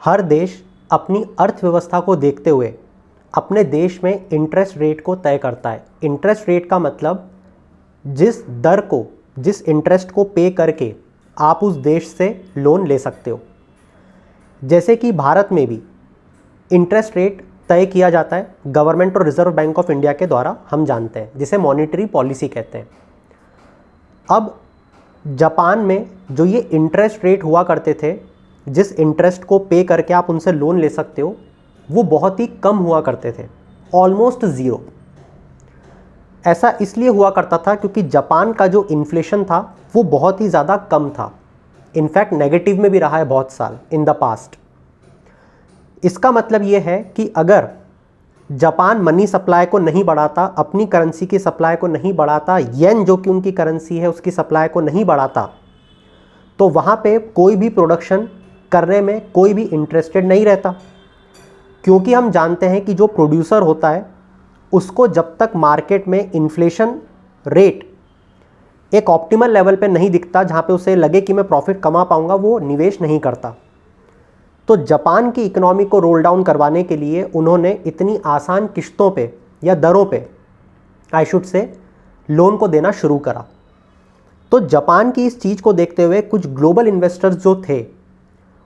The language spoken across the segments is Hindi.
हर देश अपनी अर्थव्यवस्था को देखते हुए अपने देश में इंटरेस्ट रेट को तय करता है। इंटरेस्ट रेट का मतलब जिस दर को, जिस इंटरेस्ट को पे करके आप उस देश से लोन ले सकते हो। जैसे कि भारत में भी इंटरेस्ट रेट तय किया जाता है गवर्नमेंट और रिजर्व बैंक ऑफ इंडिया के द्वारा, हम जानते हैं, जिसे मॉनेटरी पॉलिसी कहते हैं। अब जापान में जो ये इंटरेस्ट रेट हुआ करते थे, जिस इंटरेस्ट को पे करके आप उनसे लोन ले सकते हो, वो बहुत ही कम हुआ करते थे, ऑलमोस्ट ज़ीरो। ऐसा इसलिए हुआ करता था क्योंकि जापान का जो इन्फ्लेशन था वो बहुत ही ज़्यादा कम था। इनफैक्ट नेगेटिव में भी रहा है बहुत साल इन द पास्ट। इसका मतलब ये है कि अगर जापान मनी सप्लाई को नहीं बढ़ाता, अपनी करेंसी की सप्लाई को नहीं बढ़ाता, येन जो कि उनकी करेंसी है उसकी सप्लाई को नहीं बढ़ाता, तो वहाँ पे कोई भी प्रोडक्शन करने में कोई भी इंटरेस्टेड नहीं रहता। क्योंकि हम जानते हैं कि जो प्रोड्यूसर होता है उसको जब तक मार्केट में इन्फ्लेशन रेट एक ऑप्टिमल लेवल पे नहीं दिखता, जहाँ पे उसे लगे कि मैं प्रॉफिट कमा पाऊंगा, वो निवेश नहीं करता। तो जापान की इकोनॉमी को रोल डाउन करवाने के लिए उन्होंने इतनी आसान किश्तों पे या दरों पे आई शुड से लोन को देना शुरू करा। तो जापान की इस चीज़ को देखते हुए कुछ ग्लोबल इन्वेस्टर्स जो थे,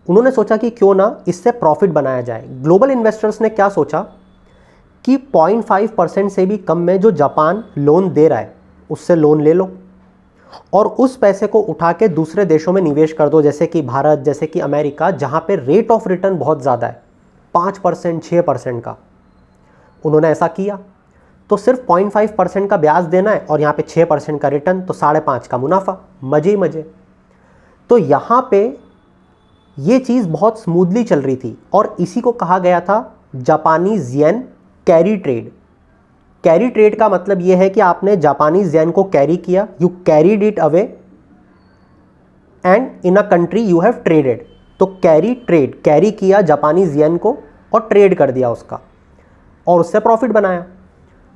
उन्होंने सोचा कि क्यों ना इससे प्रॉफिट बनाया जाए। ग्लोबल इन्वेस्टर्स ने क्या सोचा कि 0.5% से भी कम में जो जापान लोन दे रहा है उससे लोन ले लो और उस पैसे को उठा के दूसरे देशों में निवेश कर दो, जैसे कि भारत, जैसे कि अमेरिका, जहाँ पे रेट ऑफ रिटर्न बहुत ज़्यादा है, 5%, 6% का। उन्होंने ऐसा किया तो सिर्फ 0.5% का ब्याज देना है और यहाँ पे 6% का रिटर्न, तो 5.5 का मुनाफा, मजे ही मजे। तो यहाँ पे ये चीज़ बहुत स्मूथली चल रही थी और इसी को कहा गया था Japanese yen carry trade. Carry trade का मतलब यह है कि आपने जापानीज येन को कैरी किया, you carried it away and in a country you have traded. तो कैरी ट्रेड, कैरी किया जापानीज येन को और ट्रेड कर दिया उसका और उससे प्रॉफिट बनाया।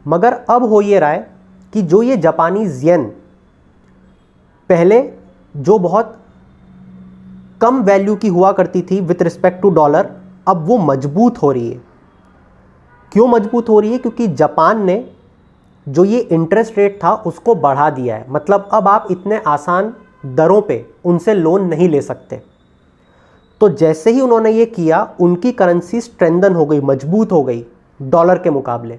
मगर अब हो ये रहा है कि जो ये जापानीज येन पहले जो बहुत कम वैल्यू की हुआ करती थी विथ रिस्पेक्ट टू डॉलर, अब वो मजबूत हो रही है। क्यों मजबूत हो रही है? क्योंकि जापान ने जो ये इंटरेस्ट रेट था उसको बढ़ा दिया है। मतलब अब आप इतने आसान दरों पे उनसे लोन नहीं ले सकते। तो जैसे ही उन्होंने ये किया, उनकी करेंसी स्ट्रेंथन हो गई, मजबूत हो गई डॉलर के मुकाबले,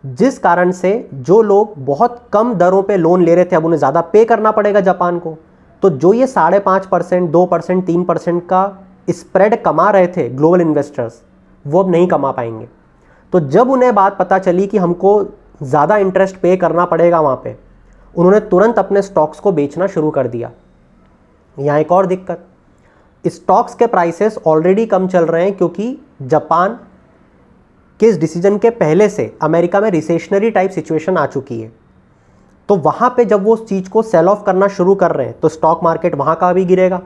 जिस कारण से जो लोग बहुत कम दरों पे लोन ले रहे थे अब उन्हें ज़्यादा पे करना पड़ेगा जापान को। तो जो ये 5.5%, 2%, 3% का स्प्रेड कमा रहे थे ग्लोबल इन्वेस्टर्स, वो अब नहीं कमा पाएंगे। तो जब उन्हें बात पता चली कि हमको ज़्यादा इंटरेस्ट पे करना पड़ेगा वहाँ पे, उन्होंने तुरंत अपने स्टॉक्स को बेचना शुरू कर दिया। यहाँ एक और दिक्कत, स्टॉक्स के प्राइसेस ऑलरेडी कम चल रहे हैं क्योंकि जापान के इस डिसीजन के पहले से अमेरिका में रिसेशनरी टाइप सिचुएशन आ चुकी है। तो वहाँ पे जब वो उस चीज़ को सेल ऑफ करना शुरू कर रहे हैं तो स्टॉक मार्केट वहाँ का भी गिरेगा।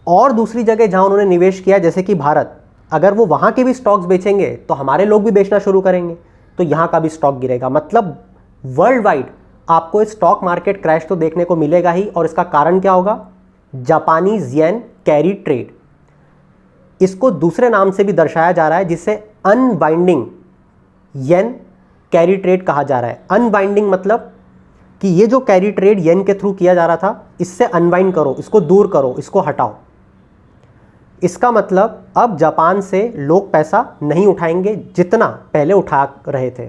और दूसरी जगह जहाँ उन्होंने निवेश किया, जैसे कि भारत, अगर वो वहाँ के भी स्टॉक्स बेचेंगे तो हमारे लोग भी बेचना शुरू करेंगे, तो यहाँ का भी स्टॉक गिरेगा। मतलब वर्ल्ड वाइड आपको इस स्टॉक मार्केट क्रैश तो देखने को मिलेगा ही। और इसका कारण क्या होगा? Japanese yen carry trade. इसको दूसरे नाम से भी दर्शाया जा रहा है जिसे अनवाइंडिंग येन कैरी ट्रेड कहा जा रहा है। अनवाइंडिंग मतलब कि ये जो कैरी ट्रेड येन के थ्रू किया जा रहा था, इससे अनवाइंड करो, इसको दूर करो, इसको हटाओ। इसका मतलब अब जापान से लोग पैसा नहीं उठाएंगे जितना पहले उठा रहे थे।